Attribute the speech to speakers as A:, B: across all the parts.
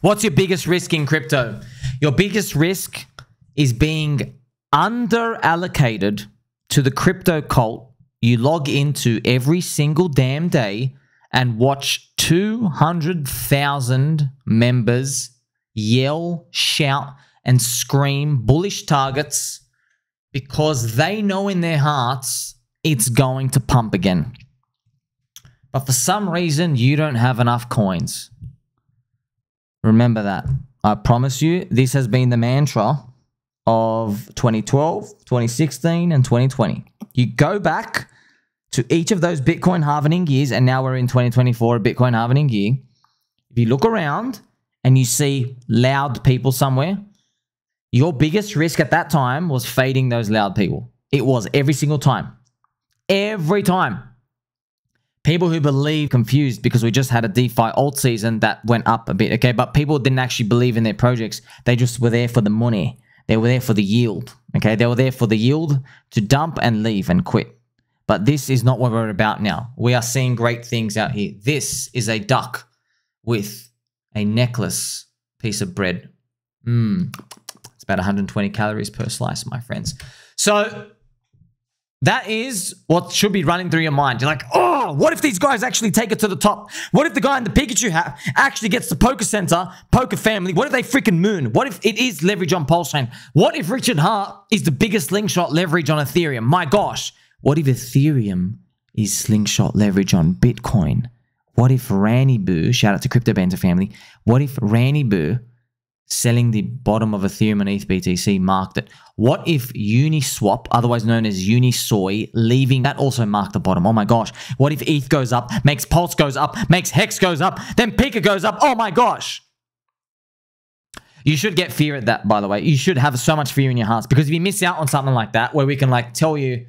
A: What's your biggest risk in crypto? Your biggest risk is being under-allocated to the crypto cult you log into every single damn day and watch 200,000 members yell, shout, and scream bullish targets because they know in their hearts it's going to pump again. But for some reason, you don't have enough coins. Remember that. I promise you, this has been the mantra of 2012, 2016, and 2020. You go back to each of those Bitcoin halvening years, and now we're in 2024, a Bitcoin halvening year. If you look around and you see loud people somewhere, your biggest risk at that time was fading those loud people. It was every single time. Every time. People who believe confused because we just had a DeFi alt season that went up a bit, okay? But people didn't actually believe in their projects. They just were there for the money. They were there for the yield, okay? They were there for the yield to dump and leave and quit. But this is not what we're about now. We are seeing great things out here. This is a duck with a necklace piece of bread. It's about 120 calories per slice, my friends. So that is what should be running through your mind. You're like, oh, what if these guys actually take it to the top? What if the guy in the Pikachu hat actually gets the Poker Center, Poker Family? What if they freaking moon? What if it is leverage on PulseChain? What if Richard Hart is the biggest slingshot leverage on Ethereum? My gosh. What if Ethereum is slingshot leverage on Bitcoin? What if Ranny Boo, shout out to Crypto Banter family, what if Ranny Boo selling the bottom of Ethereum and ETH BTC marked it? What if Uniswap, otherwise known as Unisoy, leaving that also marked the bottom? Oh my gosh. What if ETH goes up, makes Pulse goes up, makes Hex goes up, then Pika goes up? Oh my gosh. You should get fear at that, by the way. You should have so much fear in your hearts, because if you miss out on something like that, where we can like tell you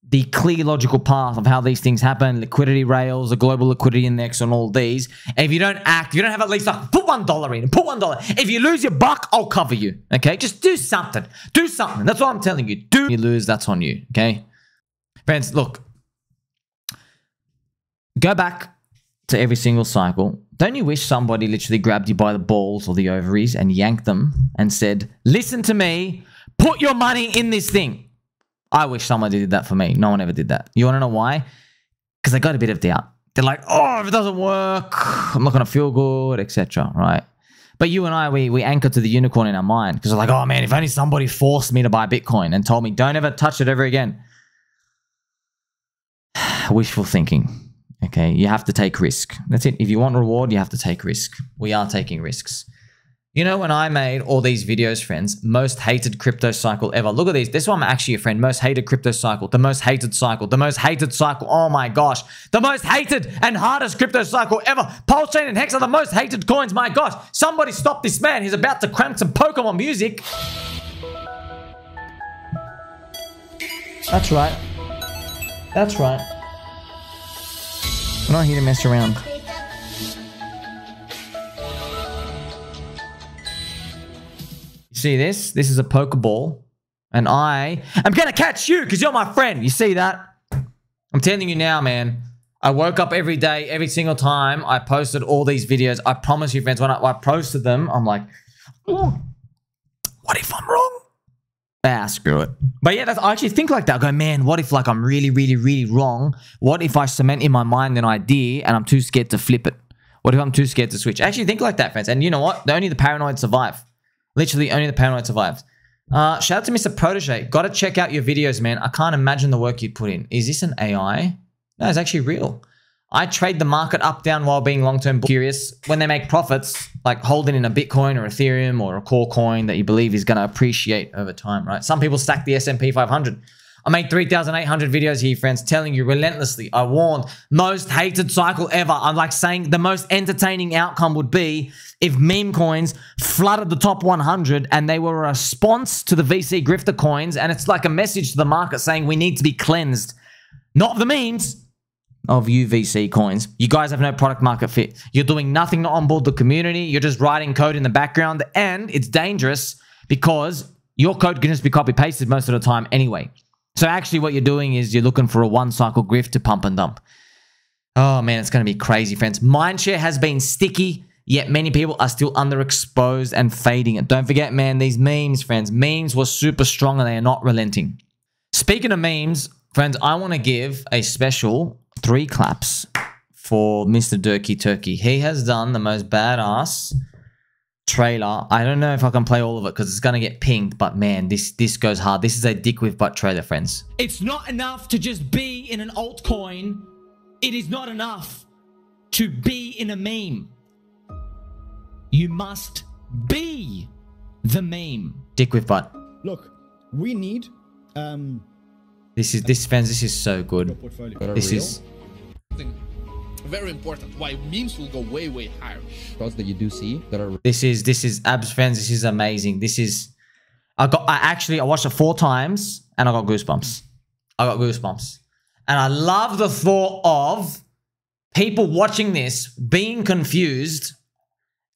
A: the clear logical path of how these things happen, liquidity rails, the global liquidity index, and all these. And if you don't act, if you don't have at least like, put $1 in, put $1. If you lose your buck, I'll cover you. Okay, just do something. Do something. That's what I'm telling you. Do you lose? That's on you. Okay, friends. Look, go back to every single cycle. Don't you wish somebody literally grabbed you by the balls or the ovaries and yanked them and said, "Listen to me. Put your money in this thing." I wish somebody did that for me. No one ever did that. You want to know why? Because they got a bit of doubt. They're like, oh, if it doesn't work, I'm not going to feel good, etc. Right? But you and I, we anchor to the unicorn in our mind, because we're like, oh man, if only somebody forced me to buy Bitcoin and told me, don't ever touch it ever again. Wishful thinking. Okay, you have to take risk. That's it. If you want reward, you have to take risk. We are taking risks. You know, when I made all these videos, friends, most hated crypto cycle ever. Look at these. This one, I'm actually a friend. Most hated crypto cycle. The most hated cycle. The most hated cycle. Oh my gosh. The most hated and hardest crypto cycle ever. PulseChain and Hex are the most hated coins. My gosh. Somebody stop this man. He's about to crank some Pokemon music. That's right. That's right. We're not here to mess around. See this? This is a Pokeball. And I am going to catch you because you're my friend. You see that? I'm telling you now, man. I woke up every day, every single time I posted all these videos. I promise you, friends, when I posted them, I'm like, oh, what if I'm wrong? Ah, screw it. But yeah, I actually think like that. I go, man, what if like I'm really, really, really wrong? What if I cement in my mind an idea and I'm too scared to flip it? What if I'm too scared to switch? I actually think like that, friends. And you know what? Only the paranoid survive. Literally, only the paranoid survives. Shout out to Mr. Protege. Got to check out your videos, man. I can't imagine the work you'd put in. Is this an AI? No, it's actually real. I trade the market up, down while being long-term curious. When they make profits, like holding in a Bitcoin or Ethereum or a core coin that you believe is going to appreciate over time, right? Some people stack the S&P 500. I made 3,800 videos here, friends, telling you relentlessly. I warned, most hated cycle ever. I'm like saying the most entertaining outcome would be if meme coins flooded the top 100 and they were a response to the VC grifter coins, and it's like a message to the market saying we need to be cleansed. Not the memes of you VC coins. You guys have no product market fit. You're doing nothing to onboard the community. You're just writing code in the background, and it's dangerous because your code can just be copy pasted most of the time anyway. So actually what you're doing is you're looking for a one-cycle grift to pump and dump. Oh, man, it's going to be crazy, friends. Mindshare has been sticky. yet many people are still underexposed and fading it. Don't forget, man, these memes, friends. Memes were super strong and they are not relenting. Speaking of memes, friends, I want to give a special 3 claps for Mr. Durkey Turkey. He has done the most badass trailer. I don't know if I can play all of it because it's going to get pinged, but man, this goes hard. This is a DickWifButt trailer, friends.
B: It's not enough to just be in an altcoin. It is not enough to be in a meme. You must be the meme.
A: DickWifButt.
C: Look, we need
A: This is so good. This is
D: very important. Why memes will go way higher.
C: those that you do see that are
A: this is abs, friends. This is amazing. This is I watched it 4 times and I got goosebumps. And I love the thought of people watching this being confused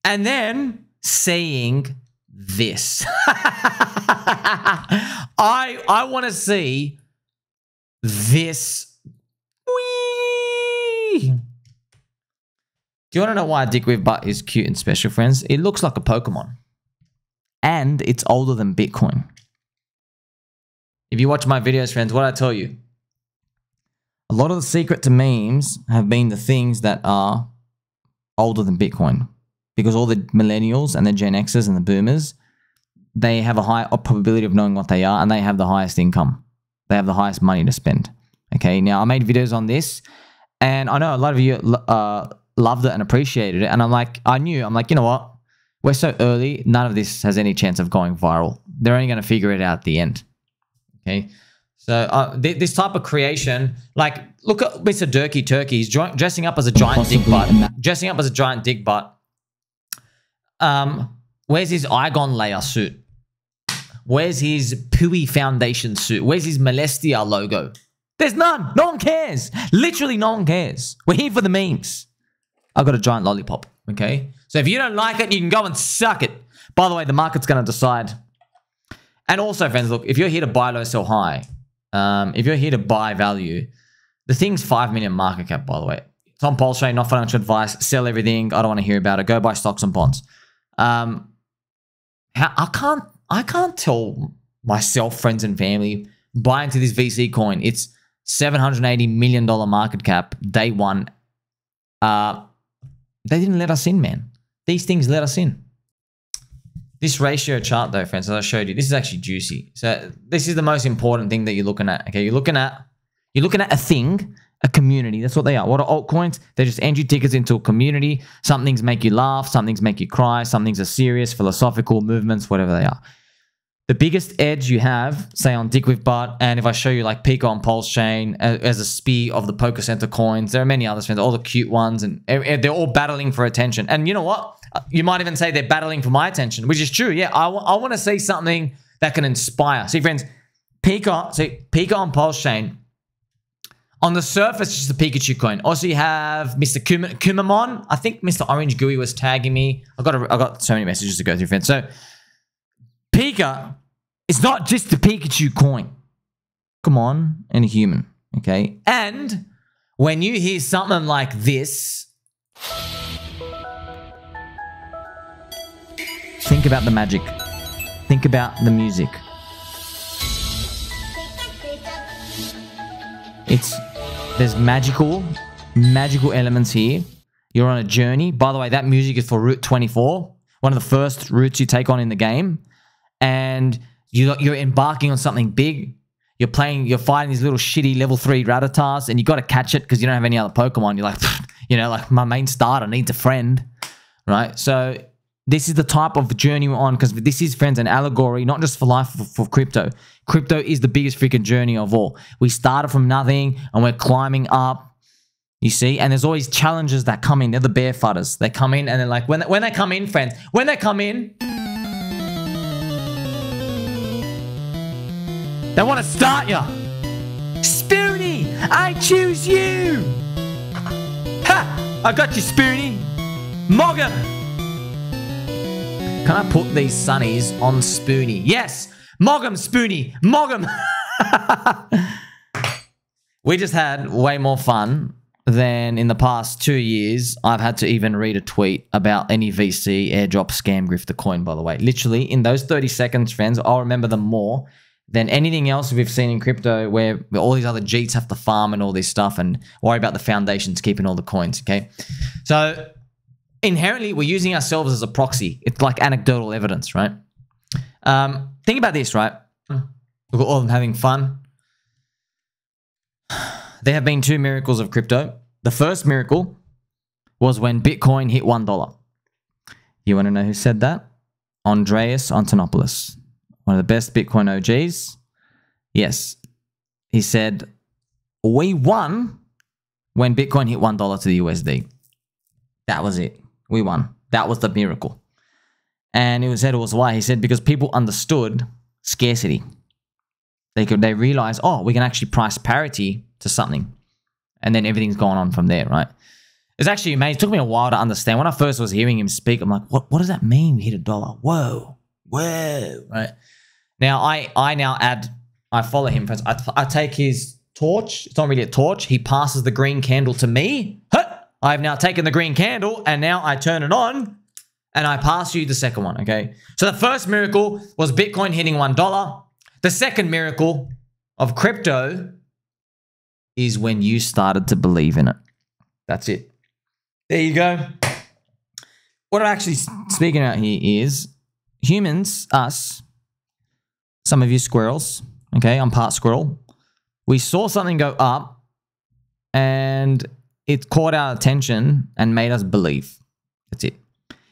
A: and then seeing this. I want to see this. Whee! Do you want to know why DickWifButt is cute and special, friends? It looks like a Pokemon. And it's older than Bitcoin. If you watch my videos, friends, what I tell you? A lot of the secret to memes have been the things that are older than Bitcoin. Because all the millennials and the Gen Xers and the boomers, they have a high probability of knowing what they are and they have the highest income. They have the highest money to spend. Okay, now I made videos on this and I know a lot of you loved it and appreciated it. And I'm like, you know what? We're so early, none of this has any chance of going viral. They're only going to figure it out at the end. Okay, so this type of creation, like, look at Mr. Durkey Turkey. He's dressing up as a giant dick butt. Dressing up as a giant dick butt. Where's his Igon layer suit? Where's his Pooey Foundation suit? Where's his Molestia logo? There's none. No one cares. Literally no one cares. We're here for the memes. I've got a giant lollipop, okay? So if you don't like it, you can go and suck it. By the way, the market's going to decide. And also, friends, look, if you're here to buy low, sell high, if you're here to buy value, the thing's 5 million market cap, by the way. It's on PulseChain, not financial advice. Sell everything. I don't want to hear about it. Go buy stocks and bonds. I can't tell myself, friends and family, buy into this VC coin. It's $780 million market cap, day one. They didn't let us in, man. These things let us in. This ratio chart, though, friends, as I showed you, this is actually juicy. So this is the most important thing that you're looking at. Okay, you're looking at a thing, a community. That's what they are. What are altcoins? They're just entry tickets into a community. Some things make you laugh. Some things make you cry. Some things are serious, philosophical movements, whatever they are. The biggest edge you have, say on DickWifButt, and if I show you like Pika on PulseChain as a spear of the Poker Center coins, there are many others, all the cute ones, and they're all battling for attention. And you know what? You might even say they're battling for my attention, which is true. Yeah, I want to see something that can inspire. See, friends, Pika on PulseChain, on the surface, it's just a Pikachu coin. Also, you have Mr. Kumamon. I think Mr. Orange Gooey was tagging me. I got so many messages to go through, friends. So Pika is not just a Pikachu coin. Come on, and a human, okay? And when you hear something like this, think about the magic. Think about the music. There's magical elements here. You're on a journey. By the way, that music is for Route 24, one of the first routes you take on in the game. And you're embarking on something big. You're fighting these little shitty level 3 Rattatas, and you got to catch it because you don't have any other Pokemon. You're like, like my main starter needs a friend, right? So this is the type of journey we're on, because this is, friends, an allegory, not just for life, for crypto. Crypto is the biggest freaking journey of all. We started from nothing and we're climbing up, you see? And there's always challenges that come in. They're the bear fudders. They come in and they're like, when they come in, friends, when they come in, they want to start you. Spoony, I choose you. Ha! I got you, Spoony. Moggum. Can I put these sunnies on Spoony? Yes. Moggum, Spoony. Moggum. We just had way more fun than in the past 2 years, I've had to even read a tweet about any VC airdrop scam grift the coin, by the way. Literally, in those 30 seconds, friends, I'll remember them more than anything else we've seen in crypto where all these other Jeets have to farm and all this stuff and worry about the foundations keeping all the coins, okay? So inherently, we're using ourselves as a proxy. It's like anecdotal evidence, right? Think about this, right? We've got all of them having fun. There have been 2 miracles of crypto. The first miracle was when Bitcoin hit $1. You want to know who said that? Andreas Antonopoulos, one of the best Bitcoin OGs. Yes. He said, we won when Bitcoin hit $1 to the USD. That was it. We won. That was the miracle. And he said it was why. He said because people understood scarcity. They realized, oh, we can actually price parity to something. And then everything's gone on from there, right? It's actually amazing. It took me a while to understand. When I first was hearing him speak, I'm like, what does that mean? We hit $1. Whoa. Right? Now, I follow him, friends. I take his torch. It's not really a torch. He passes the green candle to me. I've now taken the green candle and now I turn it on and I pass you the second one, okay? So the first miracle was Bitcoin hitting $1. The second miracle of crypto is when you started to believe in it. That's it. There you go. What I'm actually speaking about here is humans, us, some of you squirrels, okay? I'm part squirrel. We saw something go up and it caught our attention and made us believe. That's it.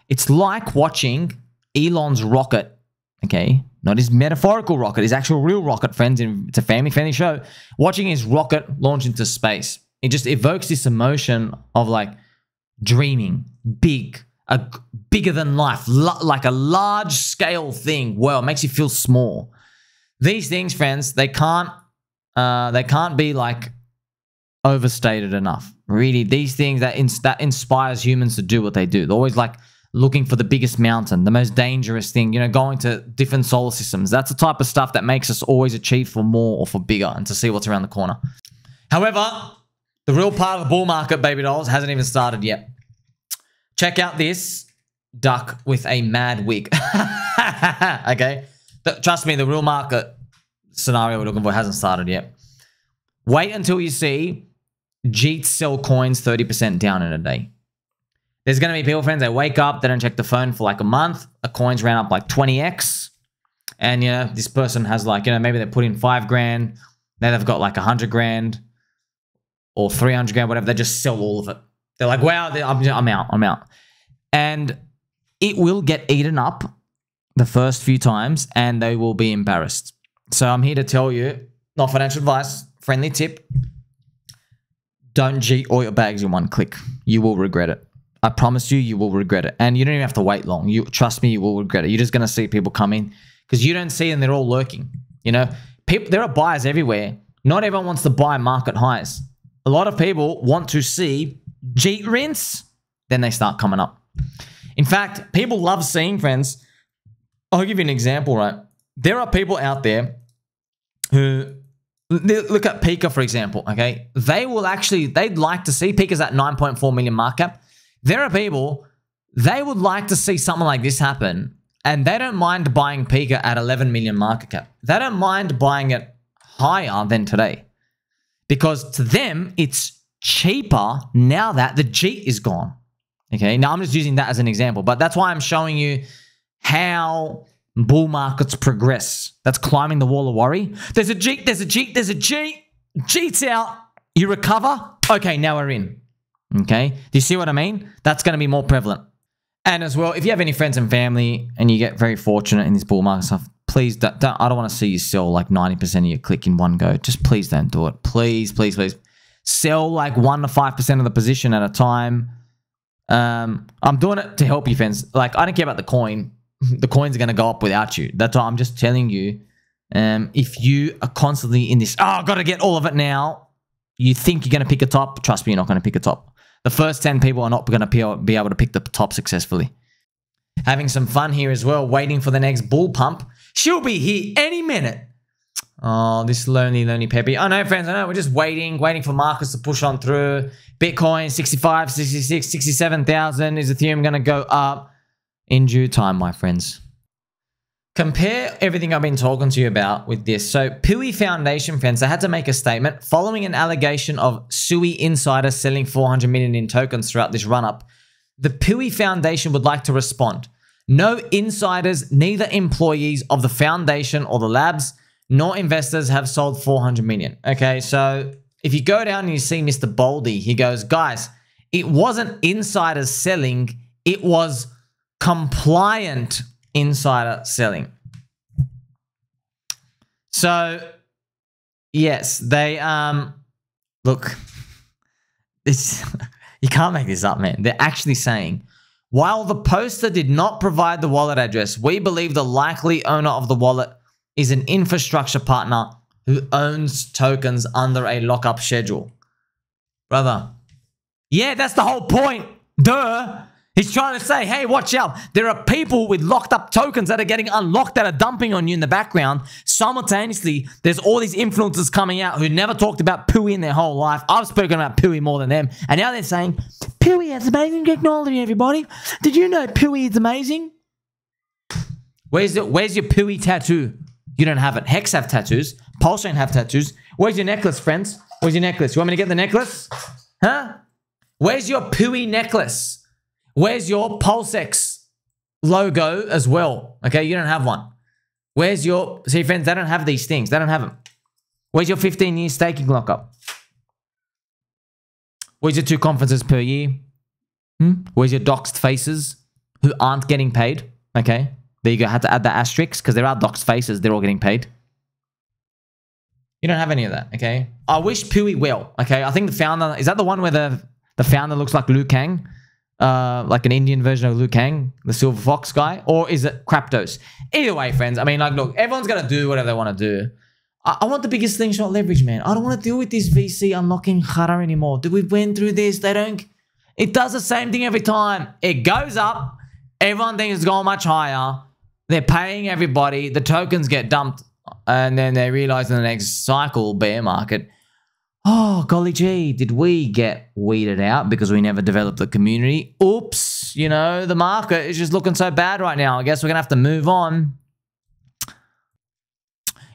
A: It's like watching Elon's rocket, okay? Not his metaphorical rocket, his actual real rocket, friends. It's a family-friendly show. Watching his rocket launch into space. It just evokes this emotion of like dreaming, big, bigger than life, like a large-scale thing. Well, it makes you feel small. These things, friends, they can't be like overstated enough. Really, these things that inspires humans to do what they do. They're always like looking for the biggest mountain, the most dangerous thing, you know, going to different solar systems. That's the type of stuff that makes us always achieve for more or for bigger and to see what's around the corner. However, the real part of the bull market, baby dolls, hasn't even started yet. Check out this duck with a mad wig. Okay? Trust me, the real market scenario we're looking for hasn't started yet. Wait until you see Jeet sell coins 30% down in a day. There's going to be people, friends, they wake up, they don't check the phone for like a month. A coin's ran up like 20x. And, you know, this person has like, you know, maybe they put in 5 grand. Now they've got like 100 grand or 300 grand, whatever. They just sell all of it. They're like, wow, I'm out. And it will get eaten up the first few times and they will be embarrassed. So I'm here to tell you, not financial advice, friendly tip. Don't Jeet all your bags in one click. You will regret it. I promise you, you will regret it. And you don't even have to wait long. Trust me, you will regret it. You're just going to see people come in because you don't see them. They're all lurking. You know, there are buyers everywhere. Not everyone wants to buy market highs. A lot of people want to see Jeet rinse. Then they start coming up. In fact, people love seeing, friends. I'll give you an example, right? There are people out there who look at Pika, for example, okay? They'd like to see Pika's at 9.4 million market cap. There are people, they would like to see something like this happen, and they don't mind buying Pika at 11 million market cap. They don't mind buying it higher than today because to them, it's cheaper now that the Jeet is gone. Okay, now I'm just using that as an example, but that's why I'm showing you how bull markets progress. That's climbing the wall of worry. There's a Jeet, there's a Jeet, there's a Jeet. Jeet's out. You recover. Okay, now we're in. Okay, do you see what I mean? That's going to be more prevalent. And as well, if you have any friends and family and you get very fortunate in this bull market stuff, please I don't want to see you sell like 90% of your click in one go. Just please don't do it. Please, please, please. Sell like 1 to 5% of the position at a time. I'm doing it to help you, friends. Like, I don't care about the coin. The coins are going to go up without you. That's why I'm just telling you, if you are constantly in this, oh, got to get all of it now, you think you're going to pick a top, trust me, you're not going to pick a top. The first 10 people are not going to be able to pick the top successfully. Having some fun here as well, waiting for the next bull pump. She'll be here any minute. Oh, this lonely Peppy. I know, friends. I know. We're just waiting for markets to push on through. Bitcoin, 65, 66, 67,000. Is Ethereum going to go up? In due time, my friends. Compare everything I've been talking to you about with this. So, Pooey Foundation, friends, they had to make a statement following an allegation of SUI insiders selling 400 million in tokens throughout this run-up. The Pooey Foundation would like to respond. No insiders, neither employees of the foundation or the labs, nor investors have sold 400 million. Okay, so if you go down and you see Mr. Boldy, he goes, guys, it wasn't insiders selling, it was compliant insider selling. So, yes, they, look, this, you can't make this up, man. They're actually saying, while the poster did not provide the wallet address, we believe the likely owner of the wallet is an infrastructure partner who owns tokens under a lockup schedule. Brother. Yeah, that's the whole point. Duh. He's trying to say, hey, watch out. There are people with locked up tokens that are getting unlocked that are dumping on you in the background. Simultaneously, there's all these influencers coming out who never talked about Pooey in their whole life. I've spoken about Pooey more than them. And now they're saying, Pooey has amazing technology, everybody. Did you know Pooey is amazing? Where's your Pooey tattoo? You don't have it. Hex have tattoos. PulseChain have tattoos. Where's your necklace, friends? Where's your necklace? You want me to get the necklace? Huh? Where's your Pooey necklace? Where's your PulseX logo as well? Okay, you don't have one. Where's your... See, friends, they don't have these things. They don't have them. Where's your 15-year staking lockup? Where's your 2 conferences per year? Where's your doxed faces who aren't getting paid? Okay, there you go. Had to add the asterisks because there are doxed faces. They're all getting paid. You don't have any of that, okay? I wish Pooey well, okay? I think the founder... Is that the one where the founder looks like Liu Kang? Like an Indian version of Liu Kang, the Silver Fox guy? Or is it Craptos? Either way, friends. I mean, like, look, everyone's going to do whatever they want to do. I want the biggest slingshot leverage, man. I don't want to deal with this VC unlocking Hara anymore. Dude, we went through this. They don't... It does the same thing every time. It goes up. Everyone thinks it's going much higher. They're paying everybody. The tokens get dumped. And then they realize in the next cycle, bear market, oh, golly gee, did we get weeded out because we never developed the community? Oops, you know, the market is just looking so bad right now. I guess we're going to have to move on.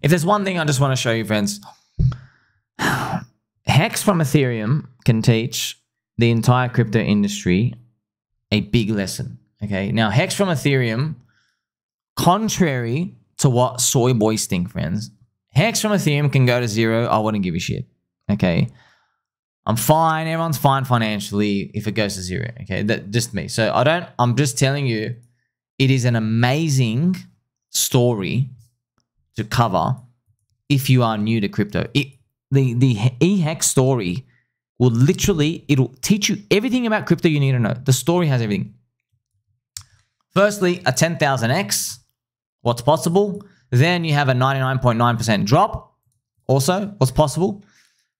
A: If there's one thing I just want to show you, friends, Hex from Ethereum can teach the entire crypto industry a big lesson. Okay, now Hex from Ethereum, contrary to what soy boys think, friends, Hex from Ethereum can go to 0. I wouldn't give a shit. Okay, I'm fine. Everyone's fine financially if it goes to 0. Okay, that's just me. So I'm just telling you, it is an amazing story to cover if you are new to crypto. The eHex story will literally, it'll teach you everything about crypto you need to know. The story has everything. Firstly, a 10,000x, what's possible. Then you have a 99.9% drop, also what's possible.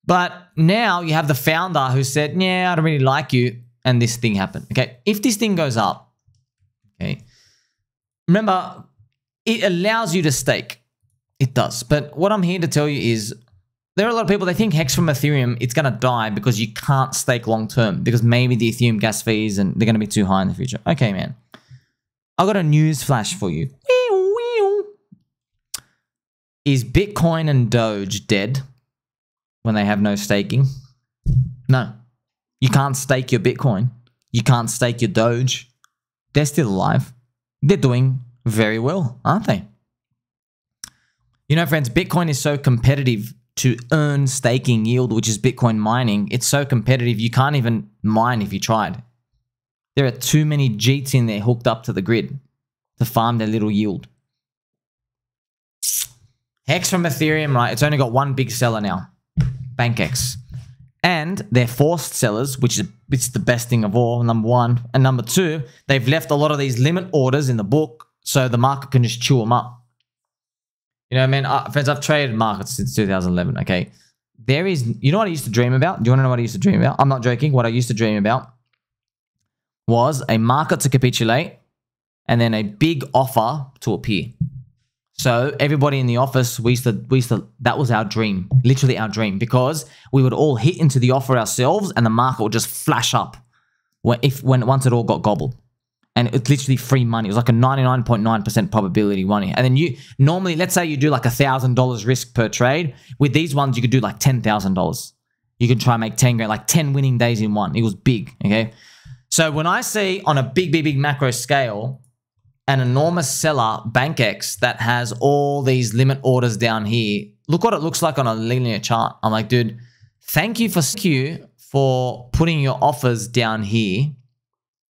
A: But now you have the founder who said, yeah, I don't really like you, and this thing happened. Okay, if this thing goes up, okay, remember, it allows you to stake. It does. But what I'm here to tell you is there are a lot of people, they think Hex from Ethereum, it's going to die because you can't stake long term because maybe the Ethereum gas fees and they're going to be too high in the future. Okay, man. I got a news flash for you. Is Bitcoin and Doge dead when they have no staking? No. You can't stake your Bitcoin. You can't stake your Doge. They're still alive. They're doing very well, aren't they? You know, friends, Bitcoin is so competitive to earn staking yield, which is Bitcoin mining. It's so competitive, you can't even mine if you tried. There are too many Jeets in there hooked up to the grid to farm their little yield. Hex from Ethereum, right? It's only got one big seller now, BankX. And they're forced sellers, which is it's the best thing of all, number one. And number two, they've left a lot of these limit orders in the book so the market can just chew them up. You know what I mean? Friends, I've traded markets since 2011, okay? There is, you know what I used to dream about? Do you want to know what I used to dream about? I'm not joking. What I used to dream about was a market to capitulate and then a big offer to appear. So everybody in the office, we used to, that was our dream, literally our dream, because we would all hit into the offer ourselves and the market would just flash up once it all got gobbled. And it's literally free money. It was like a 99.9% probability winning. And then you normally, let's say you do like $1,000 risk per trade. With these ones, you could do like $10,000. You could try and make 10 grand, like 10 winning days in one. It was big, okay? So when I see on a big macro scale, an enormous seller, BankX, that has all these limit orders down here, look what it looks like on a linear chart. I'm like, dude, thank you for putting your offers down here,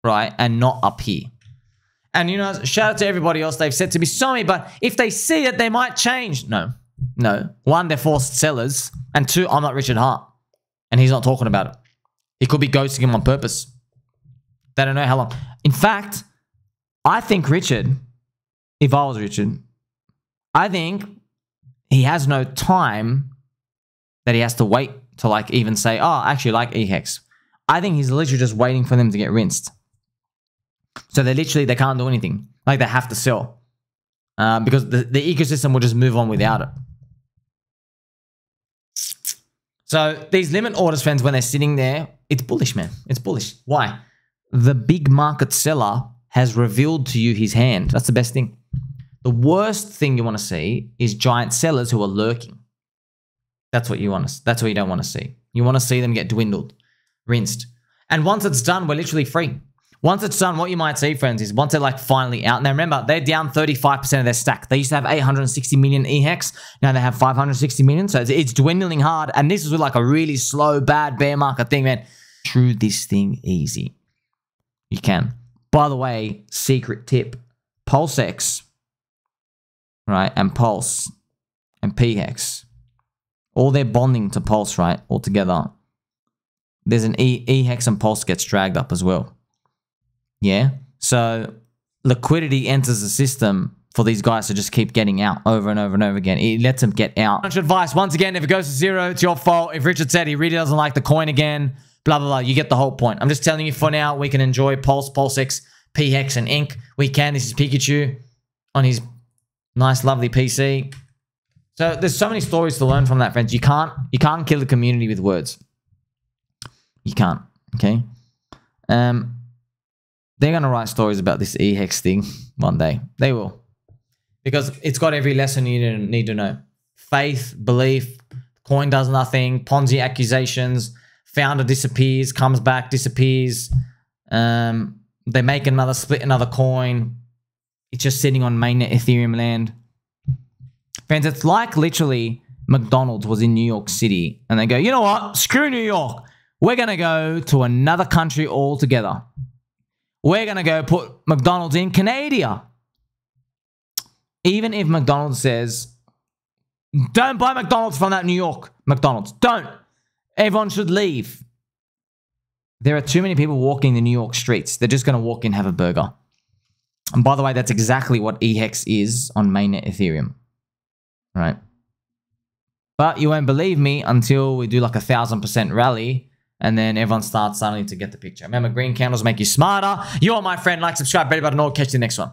A: right, and not up here. And, you know, shout out to everybody else. They've said to me, sorry, but if they see it, they might change. No. One, they're forced sellers. And two, I'm not Richard Hart. And he's not talking about it. He could be ghosting him on purpose. They don't know how long. In fact, I think Richard, if I was Richard, I think he has no time that he has to wait to like even say, oh, I actually like EHEX. I think he's literally just waiting for them to get rinsed. So they can't do anything. Like they have to sell. Because the ecosystem will just move on without it. So these limit orders, friends, when they're sitting there, it's bullish, man. It's bullish. Why? The big market seller has revealed to you his hand. That's the best thing. The worst thing you want to see is giant sellers who are lurking. That's what you want to. That's what you don't want to see. You want to see them get dwindled, rinsed. And once it's done, we're literally free. Once it's done, what you might see, friends, is once they're like finally out. Now remember, they're down 35% of their stack. They used to have 860 million EHEX. Now they have 560 million. So it's dwindling hard. And this is with like a really slow, bad bear market thing, man. True this thing easy. You can. By the way, secret tip, PulseX, right, and Pulse and PX, all their bonding to Pulse, right, all together. There's an EHEX and Pulse gets dragged up as well. Yeah? So liquidity enters the system for these guys to just keep getting out over and over and over again. It lets them get out. Advice, once again, if it goes to zero, it's your fault. If Richard said he really doesn't like the coin again, blah, blah, blah, you get the whole point. I'm just telling you for now, we can enjoy Pulse, PulseX, PHEX, and Ink. We can. This is Pikachu on his nice, lovely PC. So there's so many stories to learn from that, friends. You can't kill the community with words. You can't, okay? They're going to write stories about this EHEX thing one day. They will. Because it's got every lesson you need to know. Faith, belief, coin does nothing, Ponzi accusations, founder disappears, comes back, disappears. They make split another coin. It's just sitting on mainnet Ethereum land. Friends, it's like literally McDonald's was in New York City and they go, you know what? Screw New York. We're going to go to another country altogether. We're going to go put McDonald's in Canada. Even if McDonald's says, don't buy McDonald's from that New York McDonald's. Don't. Everyone should leave. There are too many people walking the New York streets. They're just going to walk in and have a burger. And by the way, that's exactly what EHEX is on mainnet Ethereum. Right? But you won't believe me until we do like 1,000% rally. And then everyone starts suddenly to get the picture. Remember, green candles make you smarter. You are my friend. Like, subscribe, belly button, all. Catch you in the next one.